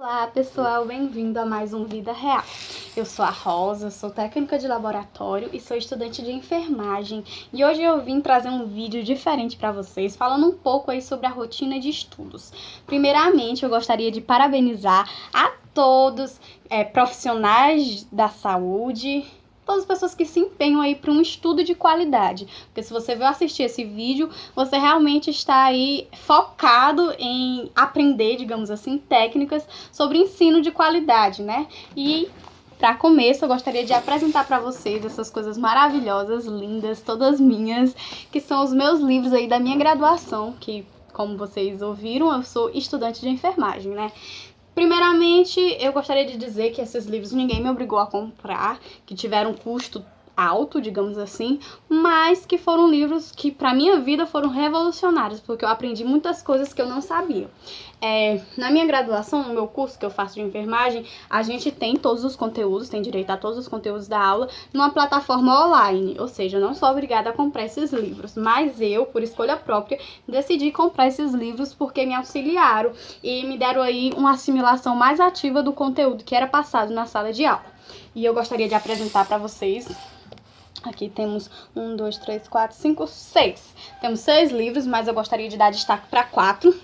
Olá pessoal, bem-vindo a mais um Vida Real. Eu sou a Rosa, sou técnica de laboratório e sou estudante de enfermagem. E hoje eu vim trazer um vídeo diferente para vocês, falando um pouco aí sobre a rotina de estudos. Primeiramente, eu gostaria de parabenizar a todos profissionais da saúde, todas as pessoas que se empenham aí para um estudo de qualidade. Porque se você veio assistir esse vídeo, você realmente está aí focado em aprender, digamos assim, técnicas sobre ensino de qualidade, né? E para começo, eu gostaria de apresentar para vocês essas coisas maravilhosas, lindas, todas minhas, que são os meus livros aí da minha graduação, que, como vocês ouviram, eu sou estudante de enfermagem, né? Primeiramente, eu gostaria de dizer que esses livros ninguém me obrigou a comprar, que tiveram um custo alto, digamos assim, mas que foram livros que para minha vida foram revolucionários, porque eu aprendi muitas coisas que eu não sabia. Na minha graduação, no meu curso que eu faço de enfermagem, a gente tem todos os conteúdos, tem direito a todos os conteúdos da aula numa plataforma online, ou seja, eu não sou obrigada a comprar esses livros, mas eu, por escolha própria, decidi comprar esses livros porque me auxiliaram e me deram aí uma assimilação mais ativa do conteúdo que era passado na sala de aula. E eu gostaria de apresentar para vocês. Aqui temos 1, 2, 3, 4, 5, 6. Temos 6 livros, mas eu gostaria de dar destaque para 4.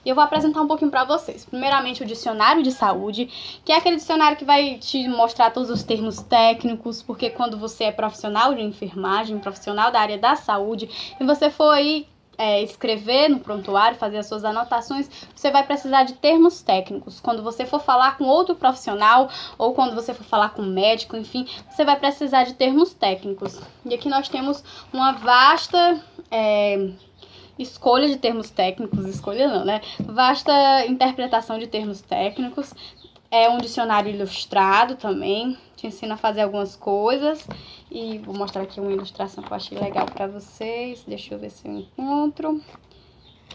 E eu vou apresentar um pouquinho para vocês. Primeiramente, o Dicionário de Saúde, que é aquele dicionário que vai te mostrar todos os termos técnicos, porque quando você é profissional de enfermagem, profissional da área da saúde, e você for aí escrever no prontuário, fazer as suas anotações, você vai precisar de termos técnicos. Quando você for falar com outro profissional ou quando você for falar com um médico, enfim, você vai precisar de termos técnicos. E aqui nós temos uma vasta escolha de termos técnicos, escolha não, né? Vasta interpretação de termos técnicos. É um dicionário ilustrado também, te ensina a fazer algumas coisas. E vou mostrar aqui uma ilustração que eu achei legal para vocês. Deixa eu ver se eu encontro.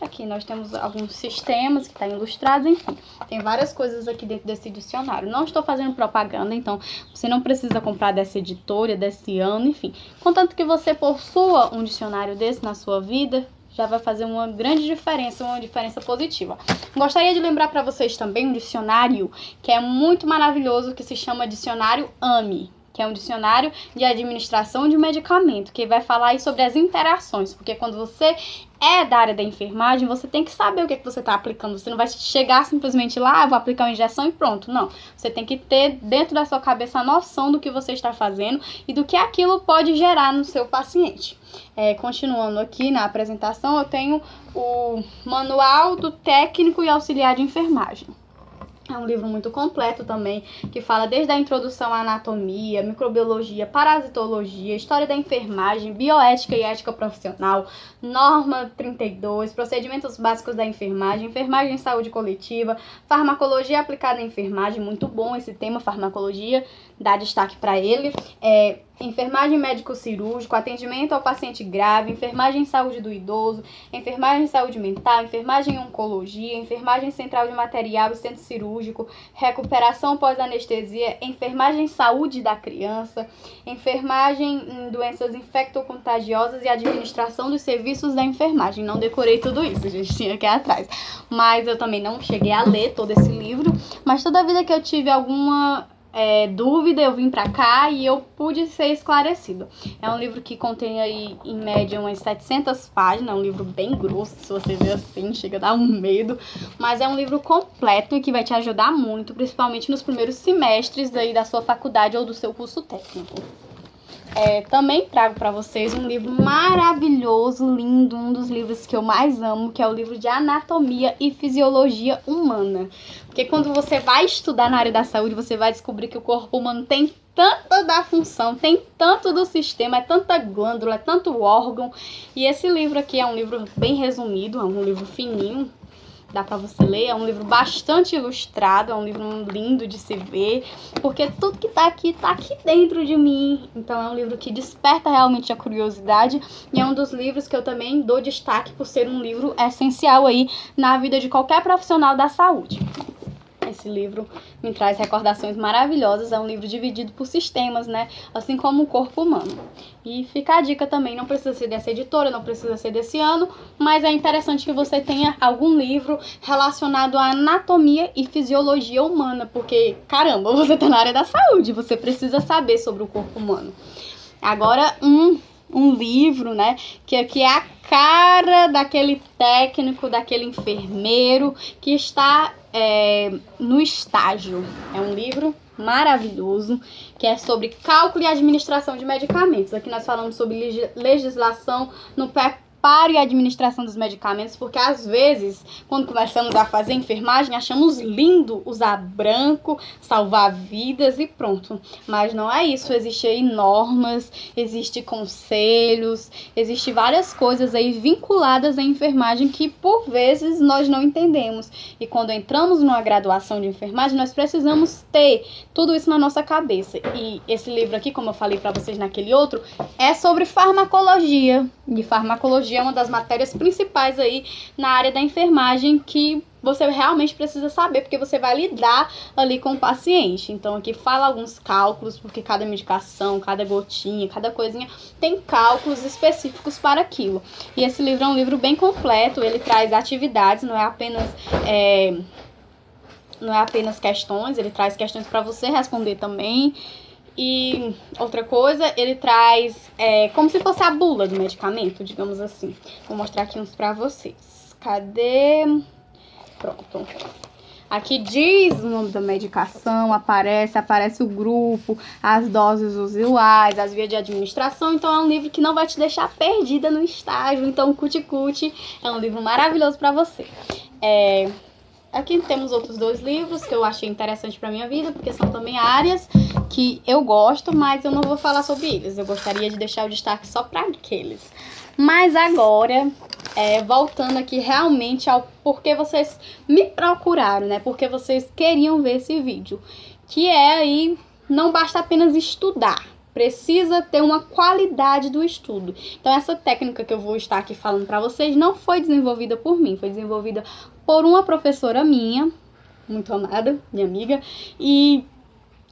Aqui nós temos alguns sistemas que estão ilustrados, enfim. Tem várias coisas aqui dentro desse dicionário. Não estou fazendo propaganda, então você não precisa comprar dessa editora, desse ano, enfim. Contanto que você possua um dicionário desse na sua vida, já vai fazer uma grande diferença, uma diferença positiva. Gostaria de lembrar para vocês também um dicionário que é muito maravilhoso, que se chama Dicionário AME, que é um dicionário de administração de medicamento, que vai falar aí sobre as interações, porque quando você é da área da enfermagem, você tem que saber o que você está aplicando. Você não vai chegar simplesmente lá, vou aplicar uma injeção e pronto. Não. Você tem que ter dentro da sua cabeça a noção do que você está fazendo e do que aquilo pode gerar no seu paciente. Continuando aqui na apresentação, eu tenho o Manual do Técnico e Auxiliar de Enfermagem. É um livro muito completo também, que fala desde a introdução à anatomia, microbiologia, parasitologia, história da enfermagem, bioética e ética profissional, norma 32, procedimentos básicos da enfermagem, enfermagem e saúde coletiva, farmacologia aplicada à enfermagem, muito bom esse tema, farmacologia, dá destaque para ele, enfermagem médico-cirúrgico, atendimento ao paciente grave, enfermagem em saúde do idoso, enfermagem em saúde mental, enfermagem em oncologia, enfermagem central de material e centro cirúrgico, recuperação pós-anestesia, enfermagem em saúde da criança, enfermagem em doenças infectocontagiosas e administração dos serviços da enfermagem. Não decorei tudo isso, gente, tinha aqui atrás. Mas eu também não cheguei a ler todo esse livro, mas toda vida que eu tive alguma dúvida, eu vim pra cá e eu pude ser esclarecido. É um livro que contém aí, em média, umas 700 páginas, é um livro bem grosso, se você ver assim, chega a dar um medo, mas é um livro completo e que vai te ajudar muito, principalmente nos primeiros semestres aí da sua faculdade ou do seu curso técnico. Também trago para vocês um livro maravilhoso, lindo, um dos livros que eu mais amo, que é o livro de Anatomia e Fisiologia Humana. Porque quando você vai estudar na área da saúde, você vai descobrir que o corpo humano tem tanta da função, tem tanto do sistema, é tanta glândula, é tanto órgão. E esse livro aqui é um livro bem resumido, é um livro fininho, dá pra você ler, é um livro bastante ilustrado, é um livro lindo de se ver, porque tudo que tá aqui dentro de mim. Então é um livro que desperta realmente a curiosidade e é um dos livros que eu também dou destaque por ser um livro essencial aí na vida de qualquer profissional da saúde. Esse esse livro me traz recordações maravilhosas. É um livro dividido por sistemas, né? Assim como o corpo humano. E fica a dica também, não precisa ser dessa editora, não precisa ser desse ano, mas é interessante que você tenha algum livro relacionado à anatomia e fisiologia humana, porque, caramba, você tá na área da saúde, você precisa saber sobre o corpo humano. Agora, um livro, né, que aqui é a cara daquele técnico, daquele enfermeiro que está no estágio. É um livro maravilhoso, que é sobre cálculo e administração de medicamentos. Aqui nós falamos sobre legislação no preparo e administração dos medicamentos, porque às vezes, quando começamos a fazer enfermagem, achamos lindo usar branco, salvar vidas e pronto. Mas não é isso, existem aí normas, existem conselhos, existem várias coisas aí vinculadas à enfermagem que por vezes nós não entendemos. E quando entramos numa graduação de enfermagem, nós precisamos ter tudo isso na nossa cabeça. E esse livro aqui, como eu falei para vocês naquele outro, é sobre farmacologia. E farmacologia é uma das matérias principais aí na área da enfermagem que você realmente precisa saber, porque você vai lidar ali com o paciente. Então aqui fala alguns cálculos, porque cada medicação, cada gotinha, cada coisinha tem cálculos específicos para aquilo. E esse livro é um livro bem completo, ele traz atividades, não é apenas questões, ele traz questões para você responder também. E outra coisa, ele traz como se fosse a bula do medicamento, digamos assim. Vou mostrar aqui uns pra vocês. Cadê? Pronto. Aqui diz o nome da medicação, aparece o grupo, as doses usuais, as vias de administração. Então é um livro que não vai te deixar perdida no estágio. Então Cuti é um livro maravilhoso pra você. Aqui temos outros 2 livros que eu achei interessante para minha vida, porque são também áreas que eu gosto, mas eu não vou falar sobre eles. Eu gostaria de deixar o destaque só para aqueles. Mas agora, voltando aqui realmente ao porquê vocês me procuraram, né? Porque vocês queriam ver esse vídeo. Que é aí, não basta apenas estudar. Precisa ter uma qualidade do estudo. Então essa técnica que eu vou estar aqui falando para vocês não foi desenvolvida por mim, foi desenvolvida por uma professora minha, muito amada, minha amiga, e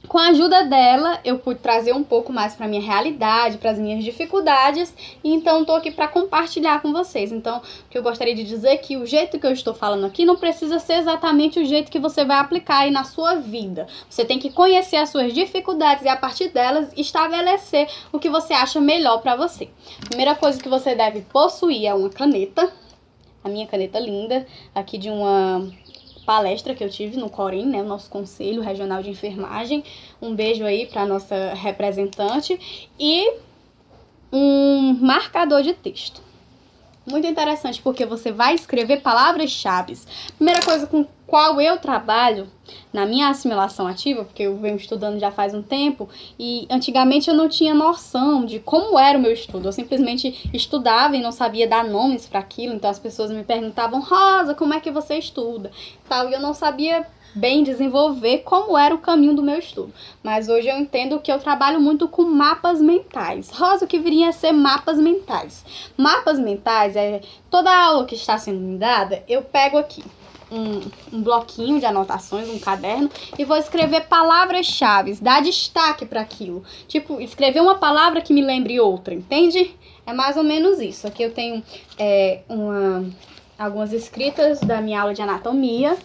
com a ajuda dela eu pude trazer um pouco mais para minha realidade, para as minhas dificuldades, e então estou aqui para compartilhar com vocês. Então, o que eu gostaria de dizer é que o jeito que eu estou falando aqui não precisa ser exatamente o jeito que você vai aplicar aí na sua vida. Você tem que conhecer as suas dificuldades e a partir delas estabelecer o que você acha melhor para você. A primeira coisa que você deve possuir é uma caneta, a minha caneta linda, aqui de uma palestra que eu tive no Corém, né, o nosso Conselho Regional de Enfermagem. Um beijo aí para nossa representante. E um marcador de texto. Muito interessante, porque você vai escrever palavras-chave. Primeira coisa com qual eu trabalho na minha assimilação ativa, porque eu venho estudando já faz um tempo, e antigamente eu não tinha noção de como era o meu estudo. Eu simplesmente estudava e não sabia dar nomes para aquilo, então as pessoas me perguntavam: Rosa, como é que você estuda? E eu não sabia bem desenvolver como era o caminho do meu estudo. Mas hoje eu entendo que eu trabalho muito com mapas mentais. Rosa, o que viria a ser mapas mentais? Mapas mentais é toda a aula que está sendo me dada, eu pego aqui um bloquinho de anotações, um caderno, e vou escrever palavras-chave, dar destaque para aquilo. Tipo, escrever uma palavra que me lembre outra, entende? É mais ou menos isso. Aqui eu tenho algumas escritas da minha aula de anatomia,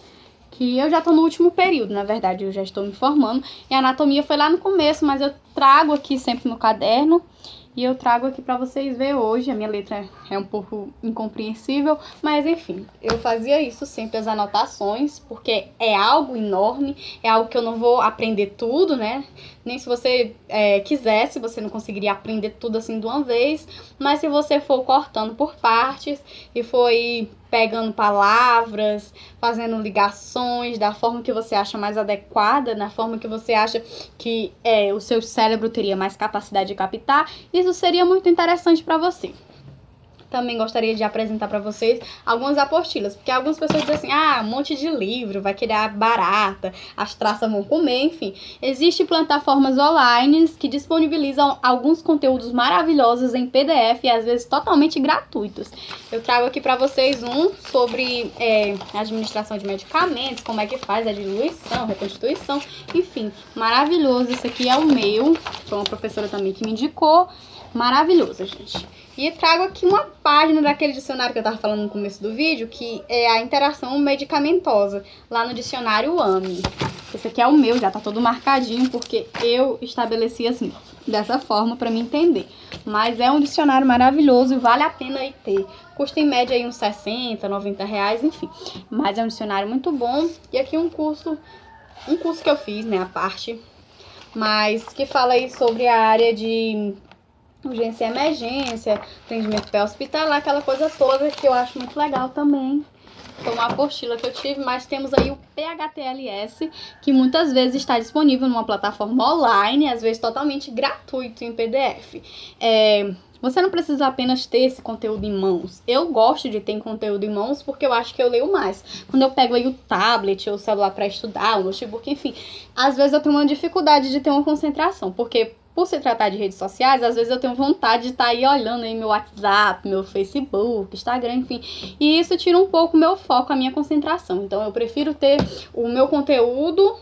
que eu já estou no último período, na verdade, eu já estou me formando. E a anatomia foi lá no começo, mas eu trago aqui sempre no caderno. E eu trago aqui para vocês verem hoje. A minha letra é um pouco incompreensível, mas enfim, eu fazia isso sempre, as anotações, porque é algo enorme, é algo que eu não vou aprender tudo, né? Nem se você quisesse, você não conseguiria aprender tudo assim de uma vez, mas se você for cortando por partes e for pegando palavras, fazendo ligações da forma que você acha mais adequada, na forma que você acha que o seu cérebro teria mais capacidade de captar, isso seria muito interessante para você. também gostaria de apresentar para vocês algumas apostilas, porque algumas pessoas dizem assim, ah, um monte de livro, vai criar barata, as traças vão comer, enfim. Existem plataformas online que disponibilizam alguns conteúdos maravilhosos em PDF e às vezes totalmente gratuitos. Eu trago aqui para vocês um sobre administração de medicamentos, como é que faz a diluição, reconstituição, enfim, maravilhoso. Esse aqui é o meu, foi uma professora também que me indicou, maravilhoso, gente. E trago aqui uma página daquele dicionário que eu tava falando no começo do vídeo, que é a interação medicamentosa, lá no dicionário AME. Esse aqui é o meu, já tá todo marcadinho, porque eu estabeleci assim, dessa forma, pra me entender. Mas é um dicionário maravilhoso e vale a pena aí ter. Custa em média aí uns 60, 90 reais, enfim. Mas é um dicionário muito bom. E aqui um curso que eu fiz, né, a parte, mas que fala aí sobre a área de urgência e emergência, atendimento pré-hospitalar, aquela coisa toda que eu acho muito legal também. Foi uma apostila que eu tive, mas temos aí o PHTLS, que muitas vezes está disponível numa plataforma online, às vezes totalmente gratuito em PDF. Você não precisa apenas ter esse conteúdo em mãos. Eu gosto de ter conteúdo em mãos porque eu acho que eu leio mais. Quando eu pego aí o tablet ou o celular para estudar, o notebook, enfim, às vezes eu tenho uma dificuldade de ter uma concentração, porque por se tratar de redes sociais, às vezes eu tenho vontade de estar aí olhando aí meu WhatsApp, meu Facebook, Instagram, enfim. E isso tira um pouco o meu foco, a minha concentração. Então eu prefiro ter o meu conteúdo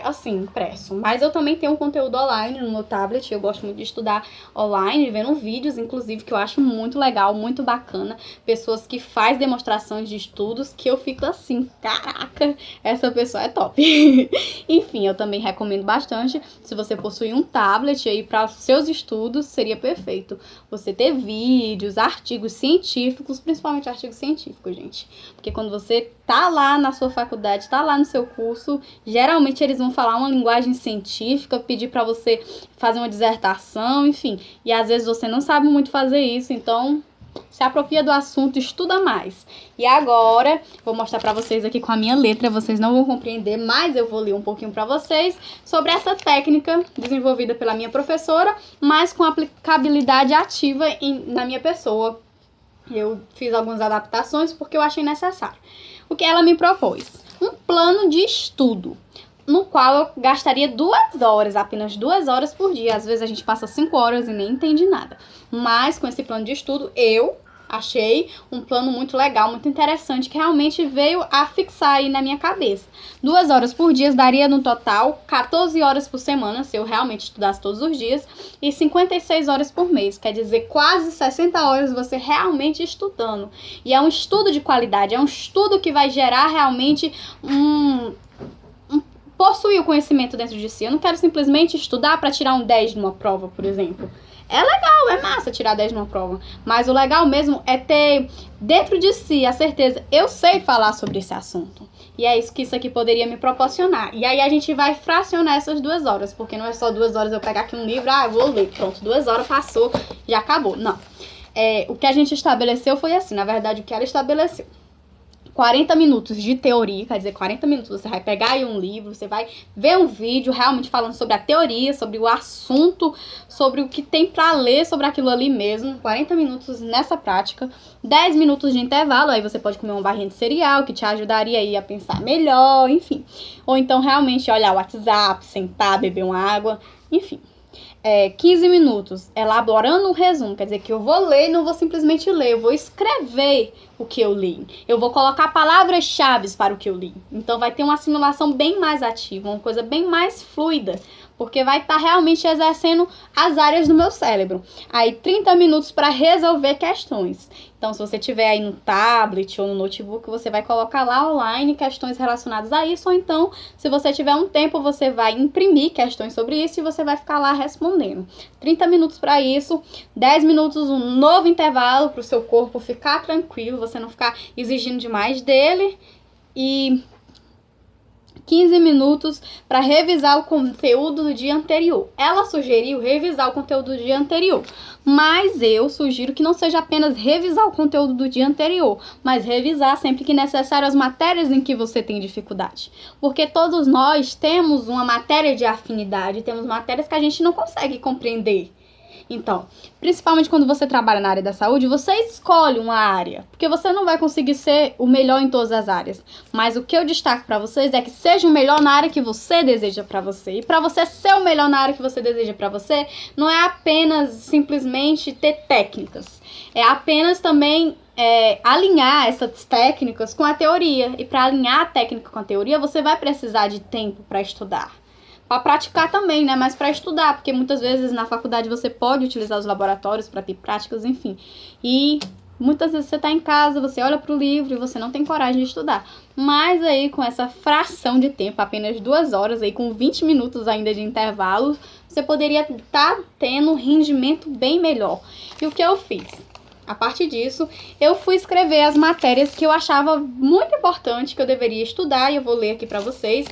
assim, impresso. Mas eu também tenho um conteúdo online no meu tablet. Eu gosto muito de estudar online, vendo vídeos, inclusive, que eu acho muito legal, muito bacana. Pessoas que fazem demonstrações de estudos que eu fico assim, caraca, essa pessoa é top. Enfim, eu também recomendo bastante. Se você possui um tablet aí para os seus estudos, seria perfeito. Você ter vídeos, artigos científicos, principalmente artigos científicos, gente. Porque quando você tá lá na sua faculdade, tá lá no seu curso, geralmente eles vão falar uma linguagem científica, pedir para você fazer uma dissertação, enfim. E às vezes você não sabe muito fazer isso, então se apropria do assunto, estuda mais. E agora, vou mostrar para vocês aqui com a minha letra, vocês não vão compreender, mas eu vou ler um pouquinho para vocês sobre essa técnica desenvolvida pela minha professora, mas com aplicabilidade ativa na minha pessoa. Eu fiz algumas adaptações porque eu achei necessário. O que ela me propôs? Um plano de estudo, no qual eu gastaria 2 horas, apenas 2 horas por dia. Às vezes a gente passa 5 horas e nem entende nada. Mas com esse plano de estudo, eu achei um plano muito legal, muito interessante, que realmente veio a fixar aí na minha cabeça. 2 horas por dia daria no total 14 horas por semana, se eu realmente estudasse todos os dias, e 56 horas por mês, quer dizer, quase 60 horas você realmente estudando. E é um estudo de qualidade, é um estudo que vai gerar realmente possuir o conhecimento dentro de si. Eu não quero simplesmente estudar para tirar um 10 numa prova, por exemplo. É legal, é massa tirar 10 numa prova, mas o legal mesmo é ter dentro de si a certeza, eu sei falar sobre esse assunto. E é isso que isso aqui poderia me proporcionar. E aí a gente vai fracionar essas 2 horas, porque não é só 2 horas eu pegar aqui um livro, eu vou ler, pronto, 2 horas passou, já acabou. Não. O que a gente estabeleceu foi assim, na verdade o que ela estabeleceu. 40 minutos de teoria, quer dizer, 40 minutos você vai pegar aí um livro, você vai ver um vídeo realmente falando sobre a teoria, sobre o assunto, sobre o que tem pra ler sobre aquilo ali mesmo. 40 minutos nessa prática, 10 minutos de intervalo, aí você pode comer uma barrinha de cereal, que te ajudaria aí a pensar melhor, enfim. Ou então realmente olhar o WhatsApp, sentar, beber uma água, enfim. 15 minutos elaborando um resumo, quer dizer que eu vou ler e não vou simplesmente ler, eu vou escrever o que eu li. Eu vou colocar palavras-chave para o que eu li. Então vai ter uma assimilação bem mais ativa, uma coisa bem mais fluida, porque vai estar realmente exercendo as áreas do meu cérebro. Aí 30 minutos para resolver questões. Então se você tiver aí no tablet ou no notebook, você vai colocar lá online questões relacionadas a isso, ou então se você tiver um tempo, você vai imprimir questões sobre isso e você vai ficar lá respondendo. 30 minutos para isso, 10 minutos um novo intervalo para o seu corpo ficar tranquilo, você não ficar exigindo demais dele, e 15 minutos para revisar o conteúdo do dia anterior. Ela sugeriu revisar o conteúdo do dia anterior, mas eu sugiro que não seja apenas revisar o conteúdo do dia anterior, mas revisar sempre que necessário as matérias em que você tem dificuldade. Porque todos nós temos uma matéria de afinidade, temos matérias que a gente não consegue compreender. Então, principalmente quando você trabalha na área da saúde, você escolhe uma área, porque você não vai conseguir ser o melhor em todas as áreas. Mas o que eu destaco para vocês é que seja o melhor na área que você deseja para você. E para você ser o melhor na área que você deseja para você, não é apenas simplesmente ter técnicas. É apenas também alinhar essas técnicas com a teoria. E para alinhar a técnica com a teoria, você vai precisar de tempo para estudar. Para praticar também, né? Mas para estudar, porque muitas vezes na faculdade você pode utilizar os laboratórios para ter práticas, enfim. E muitas vezes você está em casa, você olha para o livro e você não tem coragem de estudar. Mas aí com essa fração de tempo, apenas 2 horas, aí com 20 minutos ainda de intervalo, você poderia estar tendo um rendimento bem melhor. E o que eu fiz? A partir disso, eu fui escrever as matérias que eu achava muito importante, que eu deveria estudar, e eu vou ler aqui para vocês.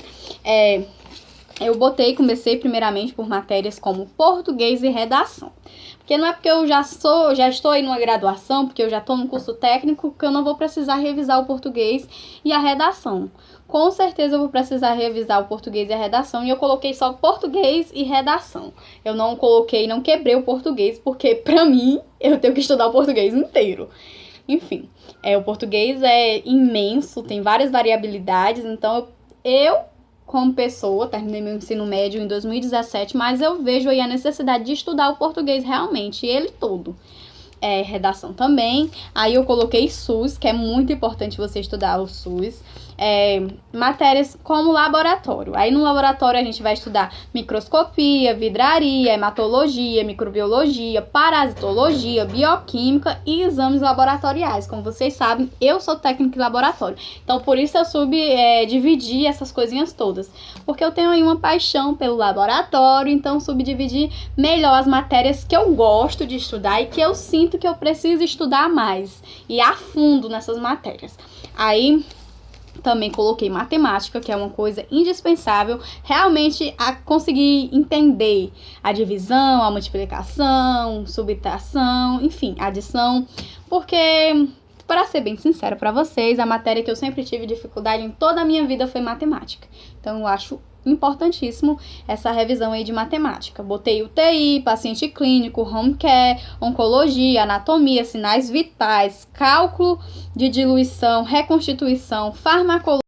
Eu comecei primeiramente por matérias como português e redação. Porque não é porque eu já estou aí numa graduação, porque eu já estou no curso técnico, que eu não vou precisar revisar o português e a redação. Com certeza eu vou precisar revisar o português e a redação, e eu coloquei só português e redação. Eu não quebrei o português, porque pra mim, eu tenho que estudar o português inteiro. Enfim, o português é imenso, tem várias variabilidades, então eu como pessoa, terminei meu ensino médio em 2017, mas eu vejo aí a necessidade de estudar o português realmente, ele todo. Redação também, aí eu coloquei SUS, que é muito importante você estudar o SUS. Matérias como laboratório. Aí no laboratório a gente vai estudar microscopia, vidraria, hematologia, microbiologia, parasitologia, bioquímica e exames laboratoriais. Como vocês sabem, eu sou técnica em laboratório. Então por isso eu subdividi essas coisinhas todas. Porque eu tenho aí uma paixão pelo laboratório, então subdividi melhor as matérias que eu gosto de estudar e que eu sinto que eu preciso estudar mais e a fundo nessas matérias. Aí também coloquei matemática, que é uma coisa indispensável, realmente a conseguir entender a divisão, a multiplicação, subtração, enfim, adição, porque, para ser bem sincera para vocês, a matéria que eu sempre tive dificuldade em toda a minha vida foi matemática. Então eu acho importantíssimo essa revisão aí de matemática. Botei UTI, paciente clínico, home care, oncologia, anatomia, sinais vitais, cálculo de diluição, reconstituição, farmacologia,